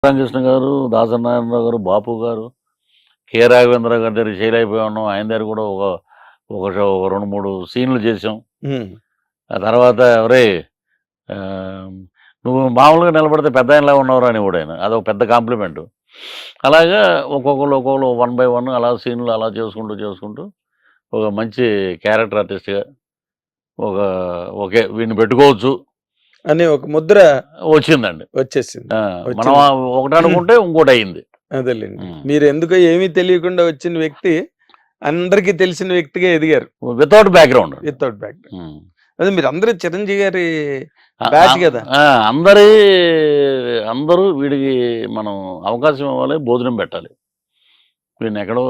రామకృష్ణ గారు, దాసనారాయణరావు గారు, బాపు గారు, కె. రాఘవేంద్ర గారి దగ్గర షేర్ అయిపోయి ఉన్నాం. ఆయన దగ్గర కూడా ఒక ఒక షో ఒక 2, 3 సీన్‌లు చేసాం. హ్మ్. ఆ తర్వాత "ఒరేయ్! ఆహ్, నువ్వు మామూలుగా నిలబడితే పెద్దాయనలా ఉన్నావురా" అనేవాడాయన. అదొక పెద్ద కాంప్లిమెంటు. అలాగా ఒక్కొక్కళ్ళు వన్ బై వన్ అలా సీన్‌లు అలా చేసుకుంటూ ఒక మంచి క్యారెక్టర్ ఆర్టిస్ట్‌గా ఒక ఓకే. వీడిని పెట్టుకోవచ్చు అనే ఒక ముద్ర వచ్చిందండి. వచ్చేసింది. మనం ఒకటనుకుంటే ఇంకోటయింది. అదేలెండి. మీరెందుకో ఏమీ తెలియకుండా వచ్చిన వ్యక్తి అందరికీ తెలిసిన వ్యక్తిగా ఎదిగారు. Without background. Without background. అదే మీరందరూ చిరంజీవి గారి బ్యాచ్ గదా! అందరూ వీడికి మనం అవకాశం ఇవ్వాలి, భోజనం పెట్టాలి. వీడినెక్కడో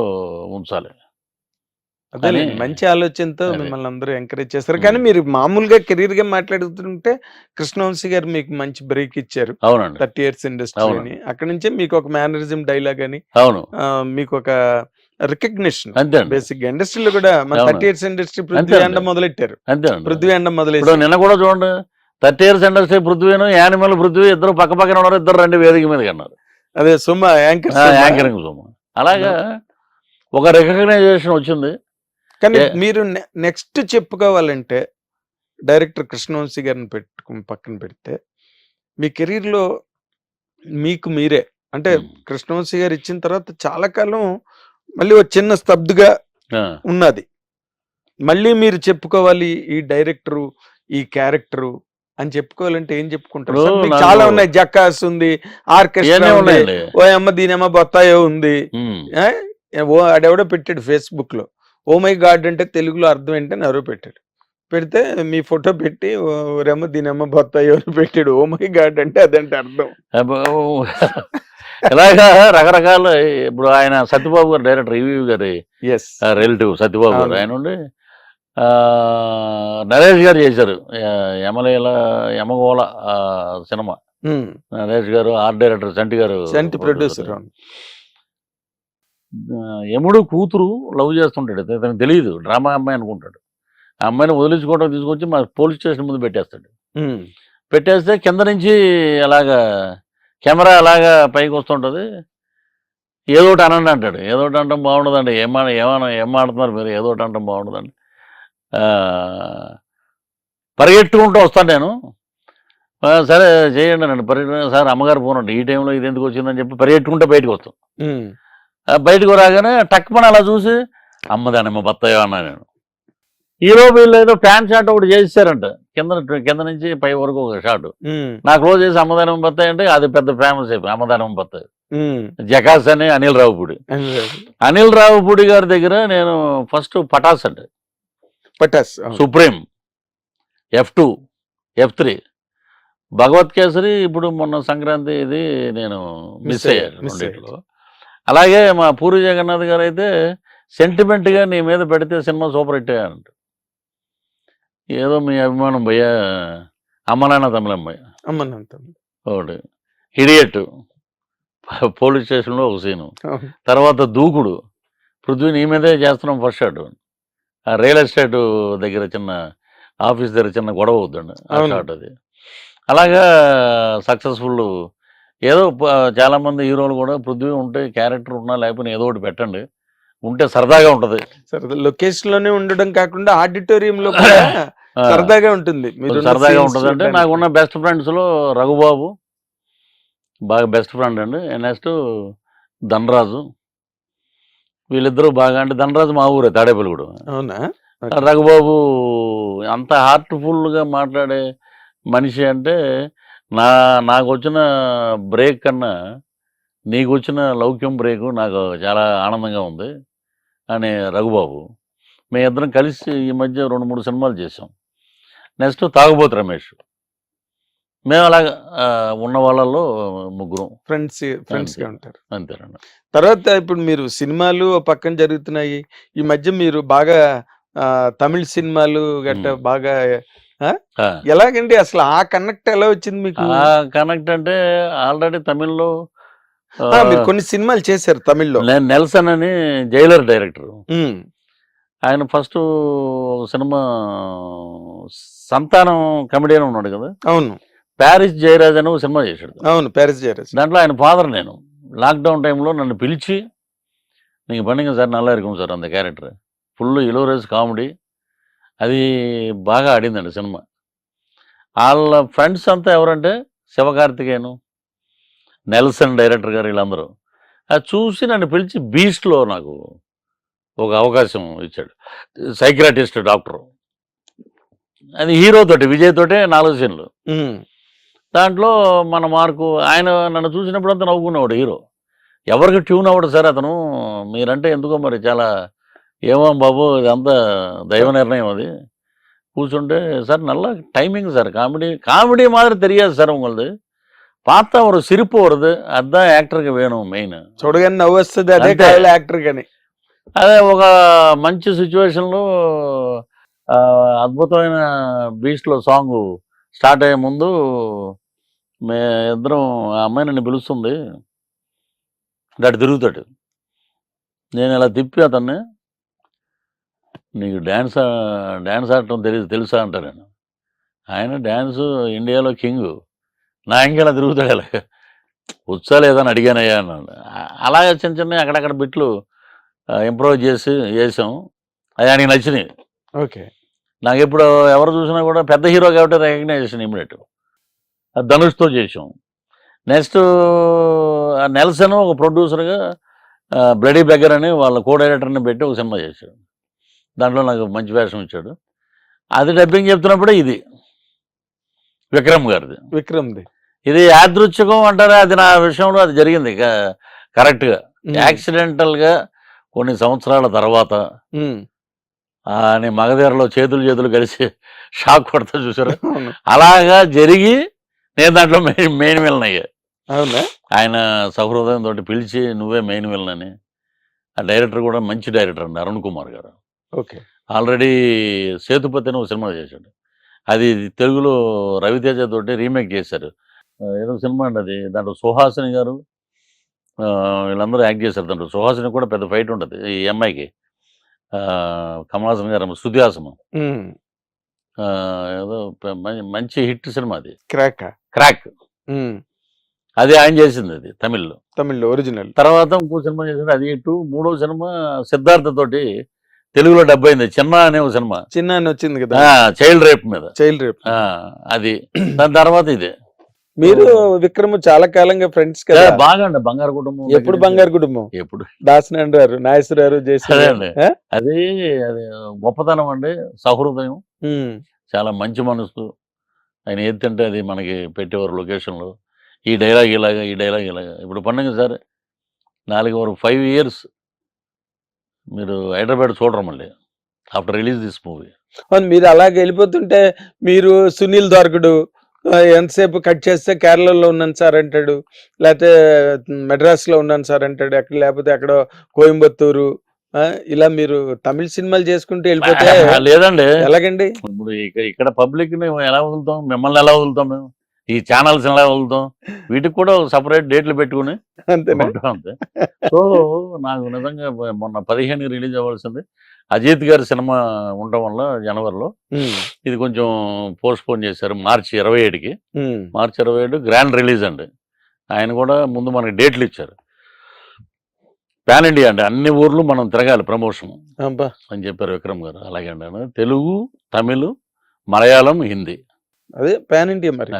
ఉంచాలి. అదేలెండి. మంచి ఆలోచనతో అదే. మిమ్మల్ని అందరూ ఎంకరేజ్ చేస్తారు. కానీ మీరు మామూలుగా కెరీర్‌గా మాట్లాడుతుంటే కృష్ణవంశీ గారు మీకు మంచి బ్రేక్ ఇచ్చారు. అవునండి. 30 ఇయర్స్ ఇండస్ట్రీ అని. అక్కడి నుంచే మీకు ఒక మేనరిజం డైలాగ్ అని అవును. మీకు ఒక రికగ్నిషన్ అంతే అండి. బేసిక్‌గా ఇండస్ట్రీలో కూడా మన అవును. 30 ఇయర్స్ ఇండస్ట్రీ అంతే పృథ్వీ అండి. అండం మొదలెట్టారు. అంతేనండి. పృథ్వీ అండం ఇప్పుడు మొదలెట్టారు. నిన్న కూడా చూడండి 30 ఇయర్స్ ఇండస్ట్రీ పృథ్వీను, యానిమల్ పృథ్వీ ఇద్దరు పక్కన ఉన్నారు. ఇద్దరు రండి వేదిక మీదకి అన్నారు. అదే సుమ యాంకర్ యాంకరింగ్ సుమ. అలాగా ఒక రికగ్నైజేషన్ వచ్చింది. కానీ మీరు నెక్స్ట్ చెప్పుకోవాలంటే డైరెక్టర్ కృష్ణవంశీ గారిని పక్కన పెడితే మీ కెరీర్‌లో మీకు మీరే అంటే కృష్ణవంశీ గారు ఇచ్చిన తర్వాత చాలా కాలం మళ్ళీ ఒక చిన్న స్తబ్దుగా ఉన్నది. మళ్ళీ మీరు చెప్పుకోవాలి ఈ డైరెక్టరు, ఈ క్యారెక్టరు అని చెప్పుకోవాలంటే ఏం చెప్పుకుంటారు? చాలా ఉన్నాయి. జక్కాస్ ఉంది, ఆర్కెస్ట్రా ఉంది, ఓ అమ్మ దీనమ్మ బొత్తాయో ఉంది. ఓ ఆడెవడో పెట్టాడు ఫేస్బుక్ లో, ఓ మై గాడ్ అంటే తెలుగులో అర్థం ఏంటని ఎవరో పెట్టాడు. పెడితే మీ ఫోటో పెట్టి ఓరేమో దీనమ్మ బొత్తాయో అని పెట్టాడు. ఓ మై గాడ్ అంటే అదంటే అర్థం. ఇలాగా రకరకాల. ఇప్పుడు ఆయన సత్యబాబు గారు డైరెక్టర్ ఈవీవి గారి రిలేటివ్ సత్యబాబు గారు. ఆయన ఉండి నరేష్ గారు చేశారు యమగోళ సినిమా. నరేష్ గారు ఆర్ట్ డైరెక్టర్, సంటి గారు ప్రొడ్యూసర్. యముడు కూతురు లవ్ చేస్తుంటాడు. అతనికి తెలియదు, డ్రామా అమ్మాయి అనుకుంటాడు. ఆ అమ్మాయిని వదిలించుకోవడం తీసుకొచ్చి మా పోలీస్ స్టేషన్ ముందు పెట్టేస్తాడు. పెట్టేస్తే కింద నుంచి అలాగా కెమెరా అలాగా పైకి వస్తుంటుంది. ఏదోటి అనండి అంటాడు. ఏదోటి అంటాం బాగుండదండి. ఏం ఆడుతున్నారు మీరు, ఏదోటి అంటాం బాగుండదండి. పరిగెట్టుకుంటూ వస్తాను నేను. సరే చేయండి నన్ను పరిగెట్టు సార్, అమ్మగారు ఫోన్ అండి, ఈ టైంలో ఇది ఎందుకు వచ్చిందని చెప్పి పరిగెట్టుకుంటే బయటకు వస్తాం. బయటకు రాగానే టక్మని అలా చూసి అమ్మదానమ్మ బత్తాయో అన్నా నేను. హీరో వీళ్ళు ఏదో ప్యాంట్ షాట్ ఒకటి చేశారంట, కింద నుంచి పై వరకు ఒక షాట్. నా క్లోజ్ చేసి అమ్మదానం బత్తాయి అంటే అది పెద్ద ఫేమస్ అయిపోయి అమ్మదానం బత్తాయి. జకాస్ అని అనిల్ రావుపూడి గారి దగ్గర నేను ఫస్ట్ పటాస్ అంటే సుప్రీం, F2, F3, భగవత్ కేసరి, ఇప్పుడు మొన్న సంక్రాంతి ఇది నేను మిస్ అయ్యాను. అలాగే మా పూరి జగన్నాథ్ గారు అయితే సెంటిమెంట్గా నీ మీద పెడితే సినిమా సూపర్ హిట్ అయ్యానంట. ఏదో మీ అభిమానం భయ్య, అమ్మనాన్న తమిళమ్మాయి ఒకటి, హిడియట్ పోలీస్ స్టేషన్లో ఒక సీను, తర్వాత దూకుడు పృథ్వీ నీ మీదే చేస్తున్నాం ఫస్ట్ షాట్. ఆ రియల్ ఎస్టేట్ దగ్గర చిన్న ఆఫీస్ దగ్గర చిన్న గొడవ అవుతుందండి ఆ షాట్. అది అలాగా సక్సెస్ఫుల్. ఏదో చాలామంది హీరోలు కూడా పృథ్వీ ఉంటే క్యారెక్టర్ ఉన్నా లేకపోతే ఏదో ఒకటి పెట్టండి, ఉంటే సరదాగా ఉంటుంది. లొకేషన్ లోనే ఉండడం కాకుండా ఆడిటోరియంలో సరదాగా ఉంటుంది. సరదాగా ఉంటుంది అంటే నాకున్న బెస్ట్ ఫ్రెండ్స్లో రఘుబాబు బాగా బెస్ట్ ఫ్రెండ్ అండి. నెక్స్ట్ ధనరాజు, వీళ్ళిద్దరూ బాగా. అంటే ధనరాజు మా ఊరే తాడేపల్లిగూడ. అవునా? రఘుబాబు అంత హార్ట్ఫుల్గా మాట్లాడే మనిషి. అంటే నాకు వచ్చిన బ్రేక్ కన్నా నీకు వచ్చిన లౌక్యం బ్రేకు నాకు చాలా ఆనందంగా ఉంది అని రఘుబాబు. మేము ఇద్దరం కలిసి ఈ మధ్య 2-3 సినిమాలు చేసాం. నెక్స్ట్ తాగుబోతు రమేష్. మేము అలాగా ఉన్న వాళ్ళల్లో ముగ్గురం ఫ్రెండ్స్గా ఉంటారు. అంతేనండి. తర్వాత ఇప్పుడు మీరు సినిమాలు పక్కన జరుగుతున్నాయి. ఈ మధ్య మీరు బాగా తమిళ సినిమాలు గట్ట బాగా ఎలాగండి అసలు ఆ కనెక్ట్ ఎలా వచ్చింది మీకు? ఆ కనెక్ట్ అంటే ఆల్రెడీ తమిళ్లో మీరు కొన్ని సినిమాలు చేశారు తమిళ్లో. నెల్సన్ అని జైలర్ డైరెక్టర్. ఆయన ఫస్ట్ సినిమా సంతానం కమెడియన్ ఉన్నాడు కదా. అవును. ప్యారిస్ జయరాజ్ అని ఒక సినిమా చేశాడు. అవును, ప్యారిస్ జయరాజ్. దాంట్లో ఆయన ఫాదర్ నేను. లాక్డౌన్ టైంలో నన్ను పిలిచి, నీకు పండుగ సార్ நல்லா இருக்கும் సార్ అంత క్యారెక్టర్, ఫుల్ ఇలోరియస్ కామెడీ, అది బాగా ఆడిందండి సినిమా. వాళ్ళ ఫ్రెండ్స్ అంతా ఎవరంటే శివకార్తికేయను, నెల్సన్ డైరెక్టర్ గారు, వీళ్ళందరూ. అది చూసి నన్ను పిలిచి బీస్ట్లో నాకు ఒక అవకాశం ఇచ్చాడు. సైకియాట్రిస్ట్ డాక్టర్, అది హీరో తోటి, విజయ్ తోటే 4 సీన్లు. దాంట్లో మన మార్కు, ఆయన నన్ను చూసినప్పుడంతా నవ్వుకునేవాడు హీరో. ఎవరికి ట్యూన్ అవ్వడు సార్ అతను, మీరంటే ఎందుకో మరి చాలా, ఏమో బాబు ఇదంతా దైవ నిర్ణయం అది. కూర్చుంటే సార్ நல்ல டைமிங் சார், காமெடி மாதிரி தெரியாது சார் உங்களது, பார்த்தா ஒரு சிரிப்பு வருது, அதுதான் యాక్టర్కి వేணும் మెయిన్. చూడగానే నవ్వు వస్తుంది, అదే అంతే. కావాలి యాక్టర్ కానీ. అదే ఒక మంచి సిచ్యువేషన్లో అద్భుతమైన బీస్ట్లో సాంగ్ స్టార్ట్ అయ్యే ముందు మే ఇద్దరం, ఆ అమ్మాయి నన్ను పిలుస్తుంది, అటు తిరుగుతాడు, నేను ఇలా తిప్పి అతన్ని, నీకు డ్యాన్స్ ఆడటం తెలుసా అంటారు. నేను, ఆయన డ్యాన్స్ ఇండియాలో కింగ్, నా ఇంకెలా తిరుగుతాడు, ఇలా వచ్చా లేదని అడిగానయ్యా అన్నాడు. అలాగే చిన్న చిన్న అక్కడక్కడ బిట్లు ఇంప్రూవ్ చేసాం, అది ఆయనకి నచ్చినాయి. ఓకే. నాకు ఇప్పుడు ఎవరు చూసినా కూడా పెద్ద హీరో కాబట్టి రికగ్నైజేషన్ ఇమ్మీడియట్. ధనుష్తో చేసాం. నెక్స్ట్ నెల్సన్ ఒక ప్రొడ్యూసర్గా బ్లడీ బెగ్గర్ అని వాళ్ళ కో డైరెక్టర్ని పెట్టి ఒక సినిమా చేశాడు. దాంట్లో నాకు మంచి వేషం ఇచ్చాడు. అది డబ్బింగ్ చెప్తున్నప్పుడే ఇది విక్రమ్ గారిది. విక్రమ్ది ఇది యాదృచ్ఛికం అంటారా, అది నా విషయంలో అది జరిగింది కరెక్ట్గా. యాక్సిడెంటల్గా కొన్ని సంవత్సరాల తర్వాత అని మగధీరలో చేతులు కలిసి షాక్ కొడతా చూసారు, అలాగా జరిగి నేను దాంట్లో మెయిన్ విలన్ అయ్యా. అవునా? ఆయన సహృదయం తోటి పిలిచి నువ్వే మెయిన్ విలన్ అని. ఆ డైరెక్టర్ కూడా మంచి డైరెక్టర్ అండి, అరుణ్ కుమార్ గారు. ఓకే. ఆల్రెడీ సేతుపతి అని ఒక సినిమా చేశాడు, అది తెలుగులో రవితేజ తోటి రీమేక్ చేశారు. ఏదో సినిమా అండి అది, దాంట్లో సుహాసిని గారు వీళ్ళందరూ యాక్ట్ చేశారు. దాంట్లో సుహాసిని కూడా పెద్ద ఫైట్ ఉంటుంది ఈ అమ్మాయికి, కమల్ హాసన్ గారు శృతి హాసన్, ఏదో మంచి హిట్ సినిమా అది, క్రాక్. అది ఆయన చేసింది, అది తమిళ్లో ఒరిజినల్. తర్వాత ఇంకో సినిమా చేసింది, అది హిట్. మూడో సినిమా సిద్ధార్థ తోటి తెలుగులో డబ్ అయింది, చిన్న అనే ఒక సినిమా. చిన్న అని వచ్చింది కదా, చైల్డ్ రేప్ మీద. అది దాని తర్వాత ఇదే. మీరు విక్రమ్ చాలా కాలంగా ఫ్రెండ్స్ కదా? బాగా అండి, బంగారు కుటుంబం. ఎప్పుడు బంగారు కుటుంబం? ఎప్పుడు దాసనారాయణ గారు, నాగేశ్వరరావు చేశారు. అది గొప్పతనం అండి, సహృదయం, చాలా మంచి మనసు. ఆయన ఏదంటే అది మనకి పెట్టేవారు లొకేషన్లో, ఈ డైలాగ్ ఇలాగా, ఈ డైలాగ్ ఇలాగా. ఇప్పుడు పండుగ సార్ 5 years మీరు హైదరాబాద్ చూడరు మళ్ళీ ఆఫ్టర్ రిలీజ్ దిస్ మూవీ. మీరు అలాగే వెళ్ళిపోతుంటే, మీరు సునీల్ దొరకడు, ఎంతసేపు కట్ చేస్తే కేరళలో ఉన్నాను సార్ అంటాడు, లేకపోతే మెడ్రాస్లో ఉన్నాను సార్ అంటాడు, అక్కడ లేకపోతే అక్కడ కోయంబత్తూరు, ఇలా మీరు తమిళ సినిమాలు చేసుకుంటూ వెళ్ళిపోతే లేదండి ఎలాగండి? ఇప్పుడు ఇక్కడ పబ్లిక్ ని ఎలా వదులుతాం, మిమ్మల్ని ఎలా వదులుతాం, మేము ఈ ఛానల్స్ ఎలా వదులుతాం, వీటికి కూడా సపరేట్ డేట్లు పెట్టుకుని అంతే. సో నాకు నిజంగా మొన్న 15 రిలీజ్ అవ్వాల్సింది, అజిత్ గారి సినిమా ఉండడం వల్ల జనవరిలో ఇది కొంచెం పోస్ట్ పోన్ చేశారు, మార్చి 27కి. మార్చి 27 గ్రాండ్ రిలీజ్ అండి. ఆయన కూడా ముందు మనకి డేట్లు ఇచ్చారు, పాన్ ఇండియా అండి, అన్ని ఊర్లు మనం తిరగాలి ప్రమోషన్ అని చెప్పారు విక్రమ్ గారు. అలాగే అండి, తెలుగు, తమిళ్, మలయాళం, హిందీ, అదే పాన్ ఇండియా. మరి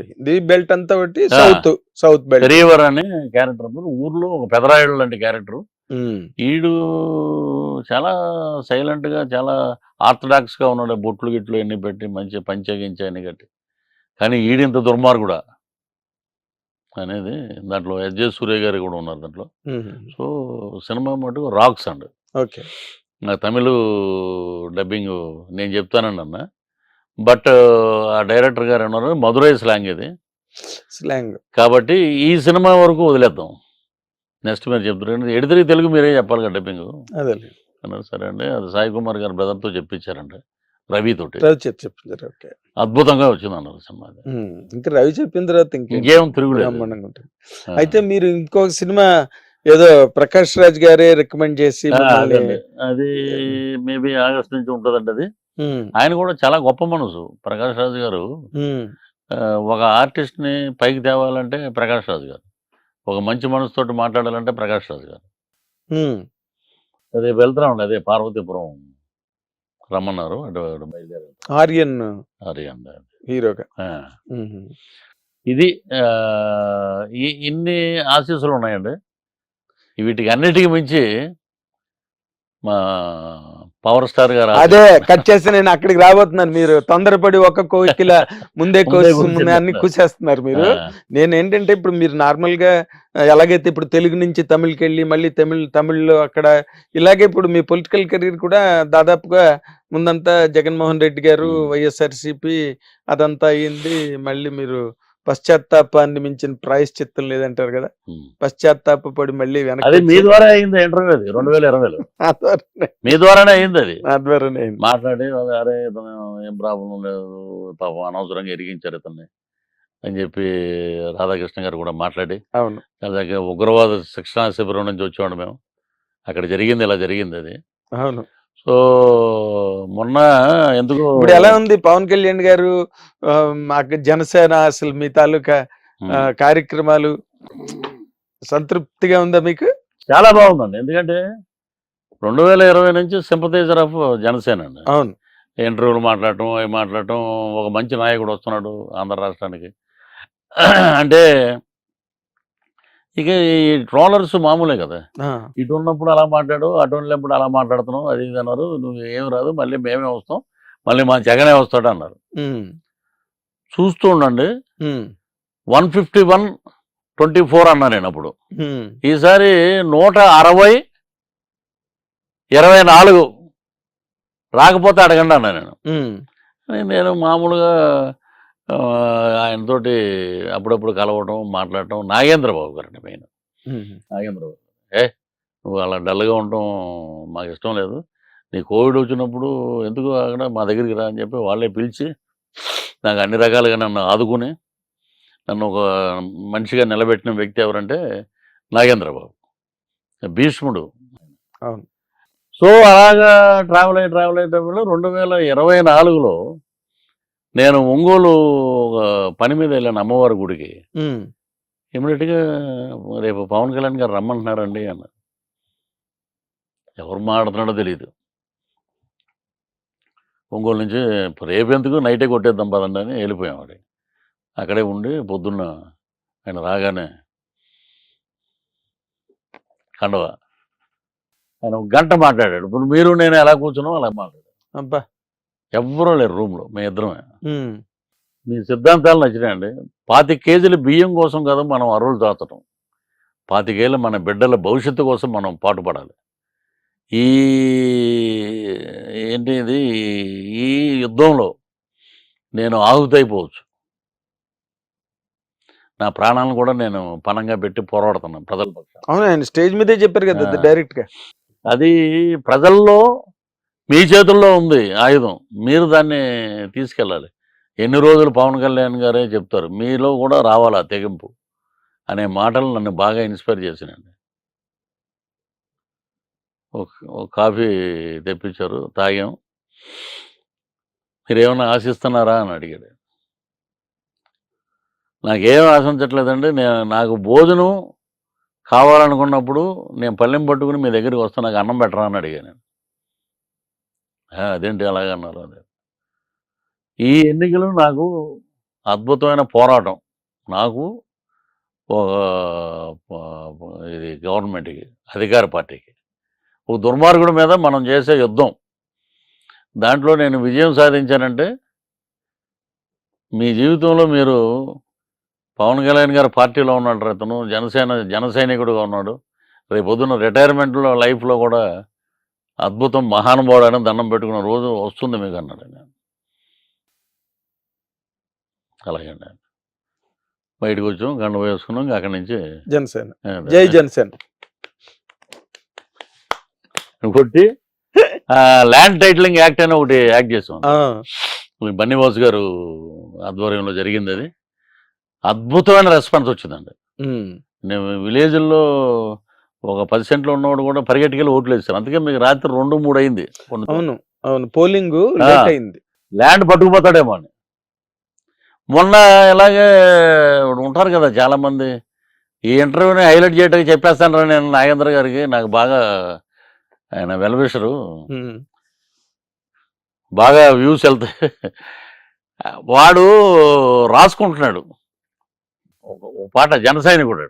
హిందీ బెల్ట్ అంతా బట్టి సౌత్ బెల్ట్. పెరియవర్ అనే క్యారెక్టర్ ఊర్లో ఒక పెదరాయుడు లాంటి క్యారెక్టర్. ఈడు చాలా సైలెంట్ గా, చాలా ఆర్థడాక్స్ గా ఉన్నాడు, బొట్లు గిట్లు ఎన్ని పెట్టి మంచి పంచగించి అన్ని కట్టి. కానీ ఈడింత దుర్మార్గుడా అనేది దాంట్లో ఎస్జే సూర్య గారు కూడా ఉన్నారు దాంట్లో. సో సినిమా మటుకు రాక్స్ అండి. ఓకే. నా తమిళ్ డబ్బింగ్ నేను చెప్తానండి అన్న, బట్ ఆ డైరెక్టర్ గారు అన్నారు మధురై స్లాంగ్ ఇది, స్లాంగ్ కాబట్టి ఈ సినిమా వరకు వదిలేద్దాం, నెక్స్ట్ మీరు చెప్తారు ఎడితిరిగి తెలుగు మీరే చెప్పాలి కదా డబ్బింగ్ అన్నారు. సరే అండి, అది సాయి కుమార్ గారు బ్రదర్తో చెప్పించారండి, రవి తోటి చెప్పించారు. అద్భుతంగా వచ్చింది అన్నారు సినిమా. ఇంకా రవి చెప్పిన తర్వాత ఇంకేం తిరుగులేదు. అయితే మీరు ఇంకొక సినిమా ఏదో ప్రకాష్ రాజ్ గారే రికమెండ్ చేసి, అది మేబీ ఆగస్ట్ నుంచి ఉంటుందండి. అది ఆయన కూడా చాలా గొప్ప మనసు ప్రకాష్ రాజ్ గారు. ఒక ఆర్టిస్ట్ని పైకి తేవాలంటే ప్రకాష్ రాజు గారు, ఒక మంచి మనసుతోటి మాట్లాడాలంటే ప్రకాష్ రాజు గారు. రేపు వెళ్తున్నామండి, అదే పార్వతీపురం రమ్మన్నారు, అటు బయలుదేరి ఆర్యన్ ఆర్యన్ హీరోగా. ఇది ఇన్ని ఆశీస్సులు ఉన్నాయండి. వీటికి అన్నిటికీ మించి మా పవర్ స్టార్ గారు అదే కట్ చేసి నేను అక్కడికి రాబోతున్నాను. మీరు తొందరపడి ఒక కోకిల ముందే అన్ని కూసేస్తున్నారు మీరు. నేను ఏంటంటే ఇప్పుడు మీరు నార్మల్ గా ఎలాగైతే ఇప్పుడు తెలుగు నుంచి తమిళ్కి వెళ్ళి మళ్ళీ తమిళ్లో అక్కడ ఇలాగే ఇప్పుడు మీ పొలిటికల్ కెరీర్ కూడా దాదాపుగా ముందంతా జగన్మోహన్ రెడ్డి గారు వైఎస్ఆర్సీపీ అదంతా అయ్యింది. మళ్ళీ మీరు పశ్చాత్తాపాన్ని మించిన ప్రాయశ్చిత్తం లేదంటారు కదా, పశ్చాత్తాపడి మళ్ళీ వెనక్కి. మీ ద్వారా అయింది ఇంటర్వ్యూ, అది 2020లో మీ ద్వారానే అయింది. అది నా ద్వారానే మాట్లాడి అరే ఏం ప్రాబ్లం లేదు, పాపం అనవసరంగా ఎరిగించారు ఇతన్ని అని చెప్పి రాధాకృష్ణ గారు కూడా మాట్లాడి, అవును అలాగే ఉగ్రవాద శిక్షణా శిబిరం నుంచి వచ్చేవాడు మేము, అక్కడ జరిగింది ఇలా జరిగింది అది. అవును. సో మొన్న ఎందుకు ఇప్పుడు ఎలా ఉంది పవన్ కళ్యాణ్ గారు మాకు జనసేన అసలు మీ తాలూకా కార్యక్రమాలు సంతృప్తిగా ఉందా మీకు? చాలా బాగుందండి, ఎందుకంటే 2020 నుంచి సింపథైజర్ ఆఫ్ జనసేన అండి. అవును, ఇంటర్వ్యూలు మాట్లాడటం అవి మాట్లాడటం, ఒక మంచి నాయకుడు వస్తున్నాడు ఆంధ్ర రాష్ట్రానికి అంటే ఇక ఈ ట్రోలర్స్ మామూలే కదా, ఇటు ఉన్నప్పుడు అలా మాట్లాడు, అటు ఉన్నప్పుడు అలా మాట్లాడుతున్నావు, అది ఇది అన్నారు. నువ్వు ఏం రాదు, మళ్ళీ మేమే వస్తాం, మళ్ళీ మా జగనే వస్తాడు అన్నారు. చూస్తూ ఉండండి, 151-24 అన్నా నేను అప్పుడు. ఈసారి 160-24 రాకపోతే అడగండి అన్నా నేను మామూలుగా ఆయనతోటి అప్పుడప్పుడు కలవటం మాట్లాడటం. నాగేంద్రబాబు గారండి మెయిన్, నాగేంద్రబాబు నువ్వు అలా డల్గా ఉండటం మాకు ఇష్టం లేదు, నీ కోవిడ్ వచ్చినప్పుడు ఎందుకు అక్కడ మా దగ్గరికి రా అని చెప్పి వాళ్ళే పిలిచి నాకు అన్ని రకాలుగా నన్ను ఆదుకుని నన్ను ఒక మనిషిగా నిలబెట్టిన వ్యక్తి ఎవరంటే నాగేంద్రబాబు, భీష్ముడు. అవును. సో అలాగా ట్రావెల్ అయ్యేటప్పుడు 2024లో నేను ఒంగోలు ఒక పని మీద వెళ్ళాను అమ్మవారి గుడికి. ఇమీడియట్గా రేపు పవన్ కళ్యాణ్ గారు రమ్మంటున్నారండి అన్న. ఎవరు మాట్లాడుతున్నాడో తెలియదు. ఒంగోలు నుంచి రేపు ఎందుకు నైటే కొట్టేద్దాం పదండి అని వెళ్ళిపోయాం. వాడి అక్కడే ఉండి పొద్దున్న ఆయన రాగానే కండవ ఆయన 1 గంట మాట్లాడాడు. ఇప్పుడు మీరు నేను ఎలా కూర్చున్నాం అలా మాట్లాడాడు. అబ్బా, ఎవ్వరూ లేరు రూమ్లో, మేము ఇద్దరమే. మీ సిద్ధాంతాలు నచ్చినాయండి. 25 కేజీల బియ్యం కోసం కదా మనం అరువులు దాచటం, 25 ఏళ్ళ మన బిడ్డల భవిష్యత్తు కోసం మనం పాటుపడాలి. ఈ ఏంటి ఇది, ఈ యుద్ధంలో నేను ఆహుతైపోవచ్చు, నా ప్రాణాలను కూడా నేను పణంగా పెట్టి పోరాడుతున్నాను ప్రజల పక్షాన. అవును, ఆయన స్టేజ్ మీదే చెప్పారు కదా డైరెక్ట్గా. అది ప్రజల్లో మీ చేతుల్లో ఉంది ఆయుధం, మీరు దాన్ని తీసుకెళ్ళాలి. ఎన్ని రోజులు పవన్ కళ్యాణ్ గారే చెప్తారు, మీలో కూడా రావాలా తెగింపు అనే మాటలు నన్ను బాగా ఇన్స్పైర్ చేసినండి. ఒక కాఫీ తెప్పించారు, తాగాం. మీరేమన్నా ఆశిస్తున్నారా అని అడిగాడు. నాకేం ఆశించట్లేదండి, నాకు భోజనం కావాలనుకున్నప్పుడు నేను పళ్ళెం పట్టుకుని మీ దగ్గరికి వస్తాను, నాకు అన్నం పెట్టరా అని అడిగాను. అదేంటి అలాగన్నారు. అదే ఈ ఎన్నికలు నాకు అద్భుతమైన పోరాటం. నాకు ఇది గవర్నమెంట్కి, అధికార పార్టీకి, ఒక దుర్మార్గుడి మీద మనం చేసే యుద్ధం. దాంట్లో నేను విజయం సాధించానంటే మీ జీవితంలో మీరు పవన్ కళ్యాణ్ గారు పార్టీలో ఉన్నాడు, అతను జన సైనికుడుగా ఉన్నాడు, రేపు పొద్దున్న రిటైర్మెంట్లో లైఫ్లో కూడా అద్భుతం, మహానుభావుడు అని దండం పెట్టుకున్న రోజు వస్తుంది మీకు అన్నాడు. నేను అలాగే బయటకు వచ్చాం, గంట వేసుకున్నాం. అక్కడి నుంచి జనసేన, జై జనసేన కొట్టి ల్యాండ్ టైటిలింగ్ యాక్ట్ అని ఒకటి యాక్ట్ చేసాం. బన్నీవాసు గారు ఆధ్వర్యంలో జరిగింది. అది అద్భుతమైన రెస్పాన్స్ వచ్చిందండి. నేను విలేజ్లో ఒక 10 సెంట్లు ఉన్నవాడు కూడా పరిగెట్టుకెళ్ళి ఓట్లు వేస్తారు. అందుకే మీకు రాత్రి 2-3 అయింది. అవును అవును, పోలింగ్ అయింది. ల్యాండ్ పట్టుకుపోతాడేమో అని మొన్న ఇలాగే ఉంటారు కదా చాలామంది, ఈ ఇంటర్వ్యూని హైలైట్ చేయడానికి చెప్పేస్తాను రా నేను నాగేంద్ర గారికి, నాకు బాగా ఆయన వెల్విషరు, బాగా వ్యూస్ వెళ్తాయి. వాడు రాసుకుంటున్నాడు ఒక పాట, జన సైనికుడు,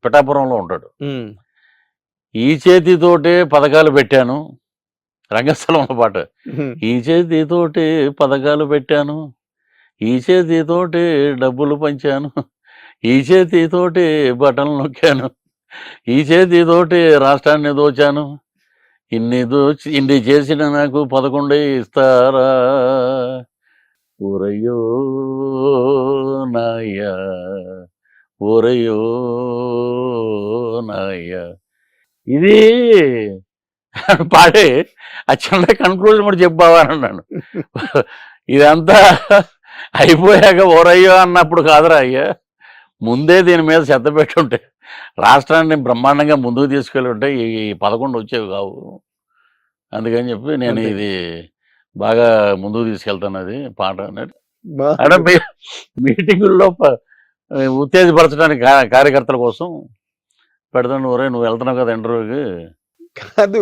పిఠాపురంలో ఉంటాడు. ఈ చేతితోటే పథకాలు పెట్టాను, రంగస్థలంలో పాట. ఈ చేతితోటే పథకాలు పెట్టాను, ఈ చేతితోటే డబ్బులు పంచాను, ఈ చేతితోటే బటన్లు నొక్కాను, ఈ చేతితోటే రాష్ట్రాన్ని దోచాను, ఇన్ని చేసిన నాకు 11 ఇస్తారా, ఊరయ్యో నాయ్యా, ఊరయ్యో నాయ్యా. ఇది పాడే ఆ చిన్న కన్క్లూజన్ కూడా చెప్పావా అని అన్నాను. ఇదంతా అయిపోయాక ఓరయ్యో అన్నప్పుడు కాదురా అయ్యా, ముందే దీని మీద శ్రద్ధ పెట్టుంటే, రాష్ట్రాన్ని బ్రహ్మాండంగా ముందుకు తీసుకెళ్ళి ఉంటే ఈ 11 వచ్చేవి కావు. అందుకని చెప్పి నేను ఇది బాగా ముందుకు తీసుకెళ్తాను అది పాట అన్నట్టు. అంటే మీటింగుల్లో ఉత్తేజపరచడానికి కార్యకర్తల కోసం పెడతాను. ఒరే నువ్వు వెళ్తున్నావు కదా ఇంటర్వ్యూకి. కాదు,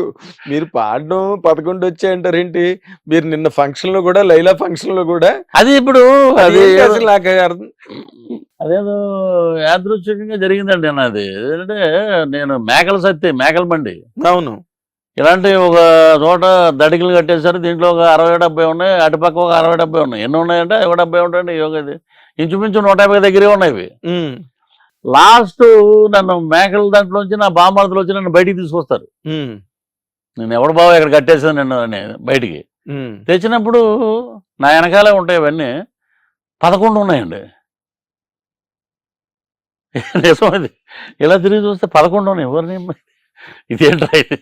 మీరు పాడడం 11 వచ్చాయంటారేంటి? మీరు నిన్న ఫంక్షన్ లో కూడా, లైలా ఫంక్షన్ లో కూడా అది ఇప్పుడు అది అసలు నాకు అర్థం, అదేదో యాదృచ్ఛికంగా జరిగిందండి అన్నది. ఏంటంటే నేను మేకల బండి, అవును, ఇలాంటి ఒక చోట దడికలు కట్టేశారు. దీంట్లో ఒక 60-70 ఉన్నాయి, అటుపక్క ఒక 60-70 ఉన్నాయి. ఎన్ని ఉన్నాయంటే 70 ఉంటాయండి. యోగది ఇంచుమించు 150 దగ్గరే ఉన్నాయి ఇవి. లాస్ట్ నన్ను మేకల దాంట్లోంచి, నా బామ్మర్దులు వచ్చి నన్ను బయటికి తీసుకొస్తారు. నేను ఎవడు బాబు ఇక్కడ కట్టేసాను నిన్ను బయటికి తెచ్చినప్పుడు నా వెనకాలే ఉంటాయి ఇవన్నీ. 11 ఉన్నాయండి. నిజం ఇది. ఇలా తిరిగి చూస్తే 11 ఉన్నాయి. ఎవరిని ఇదేంటా ఇది?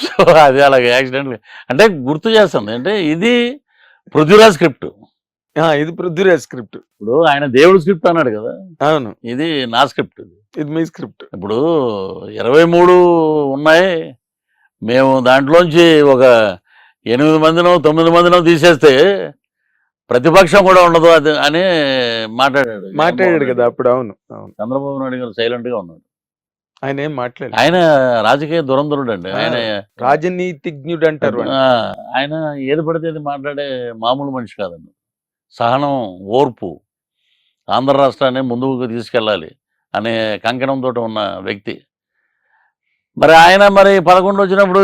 సో అది అలాగే యాక్సిడెంట్ అంటే గుర్తు చేస్తుంది. అంటే ఇది పృథ్వీరాజ్ స్క్రిప్ట్, ఇది పృథ్వీరాజ్ స్క్రిప్ట్. ఇప్పుడు ఆయన దేవుడు స్క్రిప్ట్ అన్నాడు కదా, అవును, ఇది నా స్క్రిప్ట్, ఇది మీ స్క్రిప్ట్. ఇప్పుడు 23 ఉన్నాయి. మేము దాంట్లోంచి ఒక 8 మందినో 9 మందినో తీసేస్తే ప్రతిపక్షం కూడా ఉండదు అది అని మాట్లాడాడు కదా అప్పుడు. అవును, చంద్రబాబు నాయుడు గారు సైలెంట్ గా ఉన్నాడు. ఆయన ఏం మాట్లాడారు. ఆయన రాజకీయ దురంధరుడు అండి. ఆయన రాజనీతిజ్ఞుడు అంటారు. ఆయన ఏది పడితే అది మాట్లాడే మామూలు మనిషి కాదండి. సహనం, ఓర్పు, ఆంధ్ర రాష్ట్రాన్ని ముందుకు తీసుకెళ్ళాలి అనే కంకణంతో ఉన్న వ్యక్తి. మరి ఆయన 11 వచ్చినప్పుడు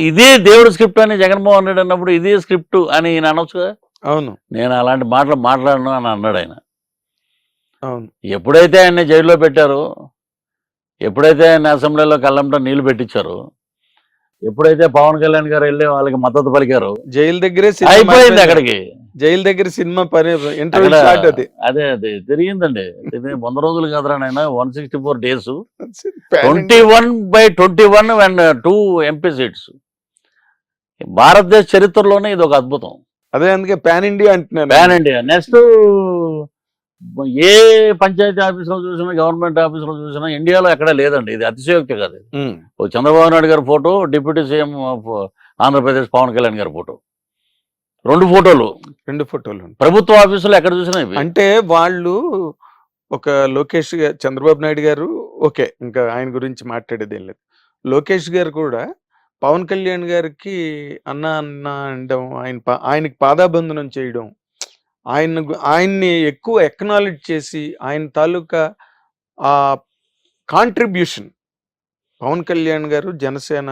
ఇదే దేవుడు స్క్రిప్ట్ అని జగన్మోహన్ రెడ్డి అన్నప్పుడు ఇదే స్క్రిప్ట్ అని ఈయన అనొచ్చుగా. అవును, నేను అలాంటి మాటలు మాట్లాడను అని అన్నాడు ఆయన. అవును, ఎప్పుడైతే ఆయన్ని జైల్లో పెట్టారో, ఎప్పుడైతే ఆయన అసెంబ్లీలో కళ్ళంట నీళ్లు పెట్టించారో, ఎప్పుడైతే పవన్ కళ్యాణ్ గారు వెళ్ళి వాళ్ళకి మద్దతు పలికారో, జైలు దగ్గరే అయిపోయింది. అక్కడికి జైలు దగ్గర సినిమా పని ఇంటర్వ్యూ అదే తిరిగిందండి. 100 రోజులు కాదురా నాయన, 164 days, 21/21 అండ్ 2 MP సీట్స్. భారతదేశ చరిత్రలోనే ఇది ఒక అద్భుతం. అదే అందుకే పాన్ ఇండియా అంటున్నాను. Pan India. నెక్స్ట్ ఏ పంచాయతీ ఆఫీసులో చూసినా, గవర్నమెంట్ ఆఫీసులో చూసినా ఇండియాలో ఎక్కడా లేదండి. ఇది అతిశయోక్తి కాదు. ఓ చంద్రబాబు నాయుడు గారి photo, deputy CM of Andhra Pradesh Pawan Kalyan గారి ఫోటో, 2 ఫోటోలు ప్రభుత్వ ఆఫీసులో ఎక్కడ చూసినా ఇవి. అంటే వాళ్ళు ఒక లోకేష్ గారు, చంద్రబాబు నాయుడు గారు ఓకే, ఇంకా ఆయన గురించి మాట్లాడేది ఏం లేదు. లోకేష్ గారు కూడా పవన్ కళ్యాణ్ గారికి అన్న అనడం, ఆయనకి పాదాబంధనం చేయడం, ఆయన్ని ఎక్కువ ఎక్నాలెడ్జ్ చేసి ఆయన తాలూకా ఆ కాంట్రిబ్యూషన్, పవన్ కళ్యాణ్ గారు జనసేన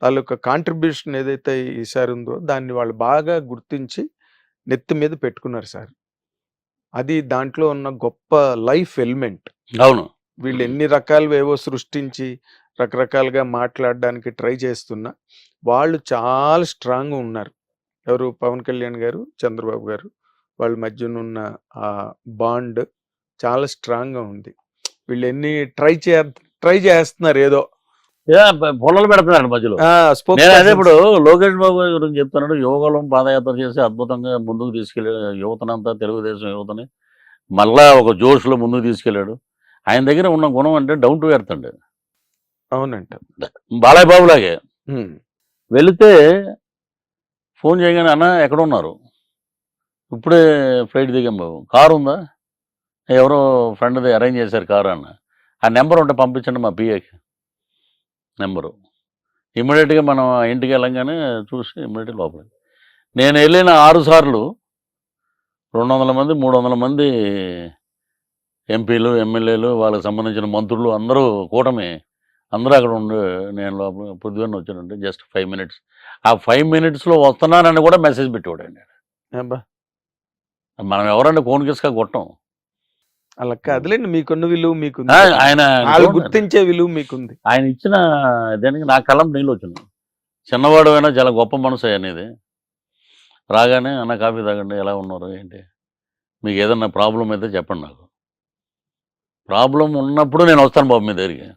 తాలూకా కాంట్రిబ్యూషన్ ఏదైతే ఈసారి ఉందో దాన్ని వాళ్ళు బాగా గుర్తించి నెత్తి మీద పెట్టుకున్నారు సార్. అది దాంట్లో ఉన్న గొప్ప లైఫ్ ఎలిమెంట్. అవును, వీళ్ళు ఎన్ని రకాలువేవో సృష్టించి రకరకాలుగా మాట్లాడడానికి ట్రై చేస్తున్నా వాళ్ళు చాలా స్ట్రాంగ్గా ఉన్నారు. ఎవరు? పవన్ కళ్యాణ్ గారు, చంద్రబాబు గారు, వాళ్ళ మధ్యనున్న ఆ బాండ్ చాలా స్ట్రాంగ్గా ఉంది. వీళ్ళు ఎన్ని ట్రై చేస్తున్నారు, ఏదో పొలాలు పెడుతున్నాడు మధ్యలో. అదే ఇప్పుడు లోకేష్ బాబు గురించి చెప్తున్నాడు, యువకులం పాదయాత్ర చేసి అద్భుతంగా ముందుకు తీసుకెళ్ళి యువతనంతా, తెలుగుదేశం యువతని మళ్ళా ఒక జోష్లో ముందుకు తీసుకెళ్ళాడు. ఆయన దగ్గర ఉన్న గుణం అంటే డౌన్ టు ఎర్త్ అండి. అవునంట, బాలయ్య బాబు లాగే. వెళితే ఫోన్ చేయగానే అన్న ఎక్కడ ఉన్నారు, ఇప్పుడే ఫ్లైట్ దిగాం బాబు, కారు ఉందా, ఎవరో ఫ్రెండ్ది అరేంజ్ చేశారు కారు అన్న, ఆ నెంబర్ ఉంటే పంపించండి మా పిఏకి నెంబరు. ఇమ్మీడియట్గా మనం ఇంటికి వెళ్ళంగానే చూసి ఇమ్మీడియట్గా లోపలికి. నేను వెళ్ళిన 6 సార్లు 200 మంది 300 మంది ఎంపీలు ఎమ్మెల్యేలు వాళ్ళకి సంబంధించిన మంత్రులు అందరూ కూటమి అందరూ అక్కడ ఉండి, నేను లోపల పొద్దున్న వచ్చానంటే జస్ట్ 5 మినిట్స్, ఆ 5 మినిట్స్లో వస్తున్నానని కూడా మెసేజ్ పెట్టేవాడండి. అబ్బా మనం ఎవరంటే ఫోన్ కిస్కా కొట్టం. అలా కాదులేండి, మీకున్న విలువ మీకుంది, ఆయన వాళ్ళు గుర్తించే విలువ మీకుంది. ఆయన ఇచ్చిన దానికి నా కళ్ళం నీళ్ళు వచ్చినాయి. చిన్నవాడు అయినా చాలా గొప్ప మనసు అనేది. రాగానే అన్న కాఫీ తాగండి, ఎలా ఉన్నారు ఏంటి, మీకు ఏదన్నా ప్రాబ్లం అయితే చెప్పండి, నాకు ప్రాబ్లం ఉన్నప్పుడు నేను వస్తాను బాబు మీ దగ్గరికి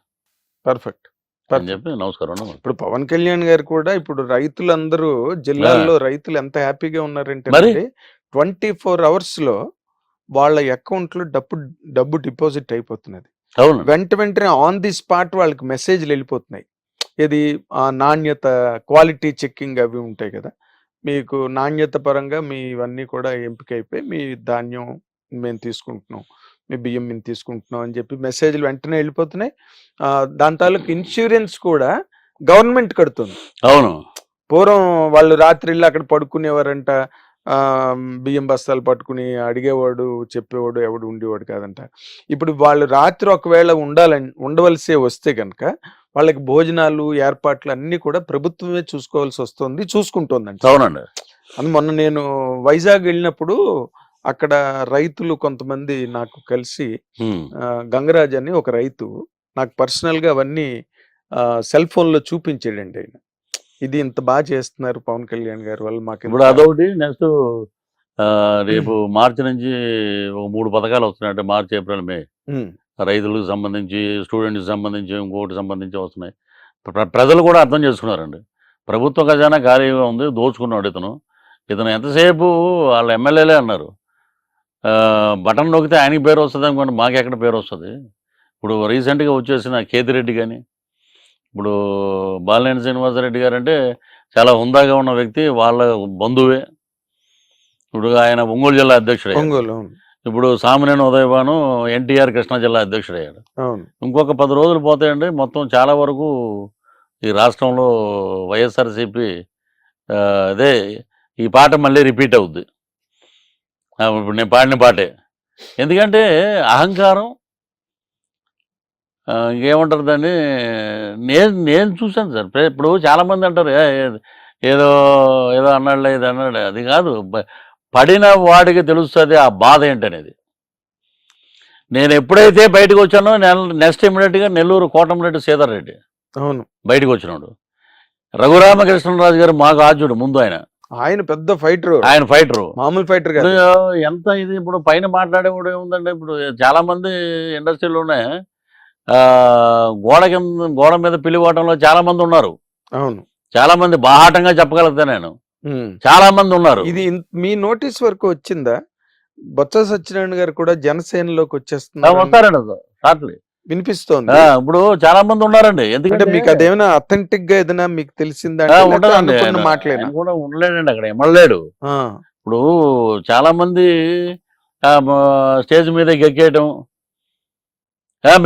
పర్ఫెక్ట్ అని చెప్పి నమస్కారం అన్న. ఇప్పుడు పవన్ కళ్యాణ్ గారు కూడా ఇప్పుడు రైతులందరూ జిల్లాల్లో రైతులు ఎంత హ్యాపీగా ఉన్నారంటే మరి? 24 hours లో వాళ్ళ అకౌంట్ లో డబ్బు డిపాజిట్ అయిపోతున్నది. అవును, వెంటనే ఆన్ ది స్పాట్ వాళ్ళకి మెసేజ్లు వెళ్ళిపోతున్నాయి. ఇది నాణ్యత, క్వాలిటీ చెక్కింగ్ అవి ఉంటాయి కదా, మీకు నాణ్యత పరంగా మీ ఇవన్నీ కూడా ఎంపిక అయిపోయి మీ ధాన్యం మేము తీసుకుంటున్నాం, మీ బియ్యం మేము తీసుకుంటున్నాం అని చెప్పి మెసేజ్లు వెంటనే వెళ్ళిపోతున్నాయి. దాని తాలూకు ఇన్సూరెన్స్ కూడా గవర్నమెంట్ కడుతుంది. అవును, పూర్వం వాళ్ళు రాత్రిళ్ళు అక్కడ పడుకునేవారంట, బియ్యం బస్తాలు పట్టుకుని అడిగేవాడు చెప్పేవాడు ఎవడు ఉండేవాడు కాదంట. ఇప్పుడు వాళ్ళు రాత్రి ఒకవేళ ఉండవలసే వస్తే కనుక వాళ్ళకి భోజనాలు ఏర్పాట్లు అన్ని కూడా ప్రభుత్వమే చూసుకోవాల్సి వస్తుంది, చూసుకుంటుందంట. అవునండి. అని మొన్న నేను వైజాగ్ వెళ్ళినప్పుడు అక్కడ రైతులు కొంతమంది నాకు కలిసి, గంగరాజ్ అని ఒక రైతు నాకు పర్సనల్ గా అవన్నీ సెల్ ఫోన్ లో చూపించాడండి. ఆయన ఇది ఇంత బాగా చేస్తున్నారు పవన్ కళ్యాణ్ గారు వల్ల మాకు. ఇప్పుడు అదొకటి. నెక్స్ట్ రేపు మార్చి నుంచి ఒక 3 పథకాలు వస్తున్నాయి. అంటే మార్చి, ఏప్రిల్, మే. రైతులకు సంబంధించి, స్టూడెంట్స్కి సంబంధించి, ఇంకోటి సంబంధించి వస్తున్నాయి. ప్రజలు కూడా అర్థం చేసుకున్నారండి. ప్రభుత్వ ఖజానా ఖాళీగా ఉంది, దోచుకున్నాడు ఇతను ఎంతసేపు వాళ్ళ ఎమ్మెల్యేలే అన్నారు. బటన్ నొక్కితే ఆయనకి పేరు వస్తుంది అనుకోండి, మాకు ఎక్కడ పేరు వస్తుంది. ఇప్పుడు రీసెంట్గా వచ్చేసిన కేతిరెడ్డి కానీ, ఇప్పుడు బాలినేని శ్రీనివాసరెడ్డి గారు అంటే చాలా హుందాగా ఉన్న వ్యక్తి, వాళ్ళ బంధువే. ఇప్పుడు ఆయన ఒంగోలు జిల్లా అధ్యక్షుడు. ఇప్పుడు సామినేని ఉదయభాను ఎన్టీఆర్ కృష్ణా జిల్లా అధ్యక్షుడు అయ్యాడు. ఇంకొక 10 రోజులు పోతాయండి, మొత్తం చాలా వరకు ఈ రాష్ట్రంలో వైఎస్ఆర్సీపీ అదే ఈ పాట మళ్ళీ రిపీట్ అవుద్ది. ఇప్పుడు నేను పాడిన పాటే. ఎందుకంటే అహంకారం, ఇంకేమంటారు దాన్ని, నేను చూశాను సార్. ఇప్పుడు చాలామంది అంటారు ఏదో ఏదో అన్నాడులే, ఇది అన్నాడు. అది కాదు, పడిన వాడికి తెలుస్తుంది ఆ బాధ ఏంటనేది. నేను ఎప్పుడైతే బయటకు వచ్చానో నెక్స్ట్ ఇమీడియట్గా నెల్లూరు కోటమిరెడ్డి సీతారెడ్డి రెడ్డి బయటకు వచ్చినాడు. రఘురామకృష్ణరాజు గారు మాకు ఆద్యుడు ముందు. ఆయన పెద్ద ఫైటర్, ఆయన ఫైటరు, మామూలు ఫైటర్. ఎంత ఇది ఇప్పుడు పైన మాట్లాడేవాడు ఏముందంటే, ఇప్పుడు చాలా మంది ఇండస్ట్రీలోనే గోడ మీద పిలివాటంలో చాలా మంది ఉన్నారు. అవును, చాలా మంది బాహాటంగా చెప్పగలుగుతా నేను, చాలా మంది ఉన్నారు. ఇది మీ నోటీస్ వరకు వచ్చిందా? బొత్స సత్యనారాయణ గారు కూడా జనసేనలోకి వచ్చేస్తున్నారు, వస్తారండి షార్ట్లీ, వినిపిస్తోంది. ఇప్పుడు చాలా మంది ఉన్నారండి. ఎందుకంటే మీకు అదేమైనా అథెంటిక్ గా ఏదైనా మీకు తెలిసిందా? మాట్లాడినా కూడా ఉండలేడండి, అక్కడ ఎమ్మలేడు. ఇప్పుడు చాలా మంది స్టేజ్ మీద గెక్కేయటం,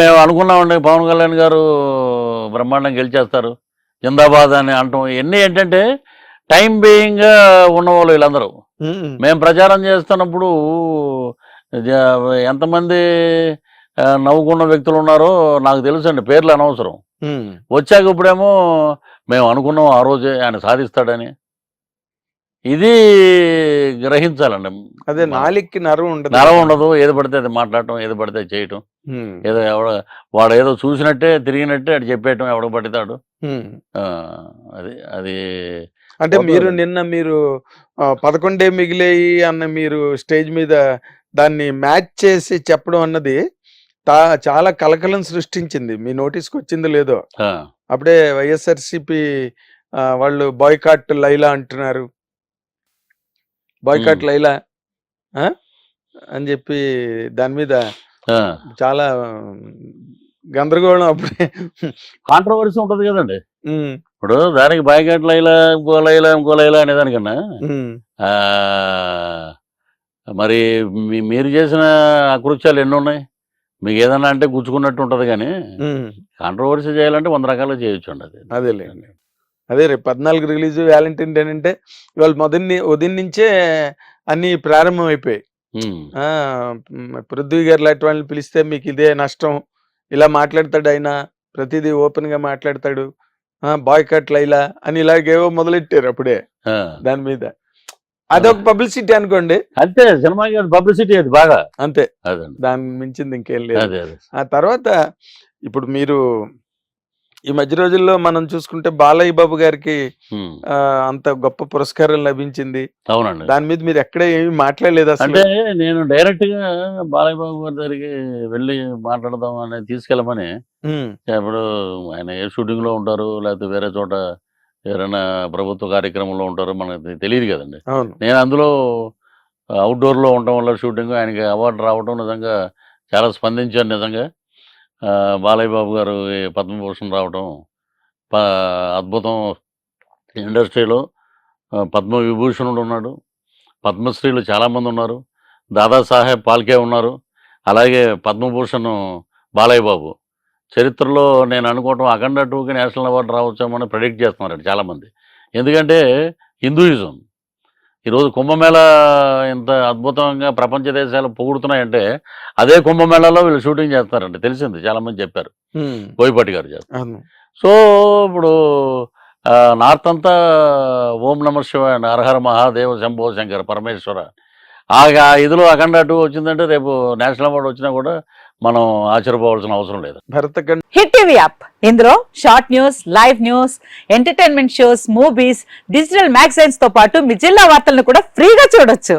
మేము అనుకున్నామండి పవన్ కళ్యాణ్ గారు బ్రహ్మాండం గెలిచేస్తారు, జిందాబాద్ అని అంటాం. ఇవన్నీ ఏంటంటే టైం బీయింగ్ ఉన్నవాళ్ళు వీళ్ళందరూ. మేము ప్రచారం చేస్తున్నప్పుడు ఎంతమంది నవ్వుకున్న వ్యక్తులు ఉన్నారో నాకు తెలుసు అండి, పేర్లు అనవసరం. వచ్చాక ఇప్పుడేమో మేము అనుకున్నాం ఆ రోజే ఆయన సాధిస్తాడని. ఇది గ్రహించాలండి. అదే నాలికి నరం ఉండదు, ఏది పడితే అది మాట్లాడటం, ఏది పడితే చేయటం, ఏదో వాడు ఏదో చూసినట్టే తిరిగినట్టే అటు చెప్పేయటం ఎవడ పడతాడు. అది అంటే మీరు 11 మిగిలేయి అన్న మీరు స్టేజ్ మీద దాన్ని మ్యాచ్ చేసి చెప్పడం అన్నది చాలా కలకలం సృష్టించింది. మీ నోటీస్కి వచ్చిందో లేదో, అప్పుడే వైఎస్ఆర్సీపీ వాళ్ళు బాయ్కాట్ లైలా అంటున్నారు, బాయ్కాట్ లైలా అని చెప్పి దాని మీద చాలా గందరగోళం, అప్పుడే కాంట్రవర్సీ ఉంటుంది కదండి. ఇప్పుడు దానికి బాయ్కాట్ లైలా, ఇంకో లైలా అనేదానికన్నా మరి మీరు చేసిన అకృత్యాలు ఎన్ని ఉన్నాయి? మీకు ఏదన్నా అంటే గుచ్చుకున్నట్టు ఉంటుంది కానీ కాంట్రవర్సీ చేయాలంటే 100 రకాలుగా చేయొచ్చు అండి. అది అదేలేండి. అదే రేపు 14 రిలీజ్ వ్యాలంటైన్ డే అంటే ఇవాళ ఉదయం నుంచే అన్ని ప్రారంభం అయిపోయాయి. పృథ్వీ గారు లాంటి వాళ్ళని పిలిస్తే మీకు ఇదే నష్టం, ఇలా మాట్లాడతాడు ఆయన, ప్రతిదీ ఓపెన్ గా మాట్లాడతాడు, బాయ్కాట్ లైలా అని ఇలాగేవో మొదలెట్టారు అప్పుడే దాని మీద. అదొక పబ్లిసిటీ అనుకోండి, అంతే. సినిమా పబ్లిసిటీ అది బాగా, అంతే. అదండి, దాని మించింది ఇంకేం లేదు. అదే అదే. ఆ తర్వాత ఇప్పుడు మీరు ఈ మధ్య రోజుల్లో మనం చూసుకుంటే బాలయ్య బాబు గారికి అంత గొప్ప పురస్కారం లభించింది. అవునండి. దాని మీద మీరు ఎక్కడ ఏమి మాట్లాడలేదు అసలు? అంటే నేను డైరెక్ట్ గా బాలయ్య బాబు గారి దగ్గరికి వెళ్ళి మాట్లాడదాం అని తీసుకెళ్ళమని, ఇప్పుడు ఆయన ఏ షూటింగ్ లో ఉంటారు లేకపోతే వేరే చోట ఎవరైనా ప్రభుత్వ కార్యక్రమంలో ఉంటారో మనకు తెలియదు కదండి. నేను అందులో అవుట్డోర్ లో ఉండటం వల్ల షూటింగ్, ఆయనకి అవార్డు రావడం నిజంగా చాలా స్పందించాను. నిజంగా బాలయ్య బాబు గారు పద్మభూషణ్ రావడం అద్భుతం. ఇండస్ట్రీలో పద్మ విభూషణుడు ఉన్నాడు, పద్మశ్రీలు చాలామంది ఉన్నారు, దాదాసాహెబ్ పాల్కే ఉన్నారు, అలాగే పద్మభూషణ్ బాలయ్య బాబు. చరిత్రలో నేను అనుకోవటం అఖండ 2కి నేషనల్ అవార్డు రావచ్చామని ప్రెడిక్ట్ చేస్తున్నారండి చాలామంది. ఎందుకంటే హిందూయిజం ఈరోజు కుంభమేళా ఇంత అద్భుతంగా ప్రపంచ దేశాలు పొగుడుతున్నాయంటే అదే కుంభమేళాలో వీళ్ళు షూటింగ్ చేస్తారండి, తెలిసింది, చాలామంది చెప్పారు, బోయపాటి గారు చేస్తారు. సో ఇప్పుడు నార్త్ అంతా ఓం నమ శివాయ, హరహర మహాదేవ, శంభో శంకర పరమేశ్వర. ఆ ఇదిలో అఖండ 2 వచ్చిందంటే రేపు నేషనల్ అవార్డు వచ్చినా కూడా మనం ఆశ్చర్యపోవాల్సిన అవసరం లేదు. హిట్ టీవీ యాప్, ఇందులో short news, live news, entertainment shows, movies, digital magazines తో పాటు మీ జిల్లా వార్తలను కూడా ఫ్రీగా చూడొచ్చు.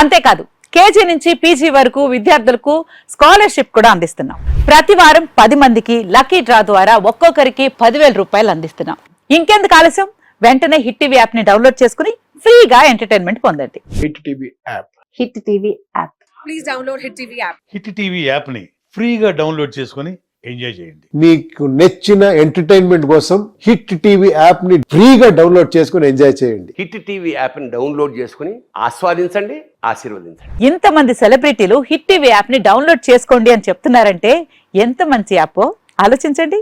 అంతేకాదు కేజీ నుంచి పీజీ వరకు విద్యార్థులకు స్కాలర్షిప్ కూడా అందిస్తున్నాం. ప్రతి వారం 10 మందికి లక్కీ డ్రా ద్వారా ఒక్కొక్కరికి 10,000 రూపాయలు అందిస్తున్నాం. ఇంకెందుకు ఆలస్యం, వెంటనే హిట్ టీవీ యాప్ ని డౌన్లోడ్ చేసుకుని ఫ్రీగా ఎంటర్టైన్మెంట్ పొందండి. Hit TV app. Hit TV app. Please download hit TV app. Hit TV app ని ఫ్రీగా డౌన్లోడ్ చేసుకొని ఎంజాయ్ చేయండి. మీకు నచ్చిన ఎంటర్టైన్మెంట్ కోసం హిట్ టీవీ యాప్ ని ఫ్రీగా డౌన్లోడ్ చేసుకొని ఎంజాయ్ చేయండి. హిట్ టీవీ యాప్ ని డౌన్లోడ్ చేసుకుని ఆస్వాదించండి, ఆశీర్వదించండి. ఇంతమంది సెలబ్రిటీలు హిట్ టీవీ యాప్ ని డౌన్లోడ్ చేసుకోండి అని చెప్తున్నారంటే ఎంత మంచి యాప్ ఆలోచించండి.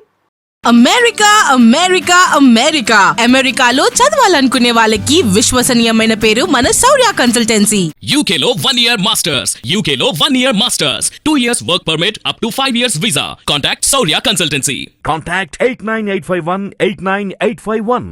అమెరికా అమెరికా అమెరికా అమెరికాలో చదవాలనుకునే వాళ్ళకి విశ్వసనీయమైన పేరు మన శౌర్య కన్సల్టెన్సీ. UK లో 1 year masters, UK లో 1 year masters, 2 years work permit up to 5 years visa. Contact Saurya Consultancy. Contact 89851 89851.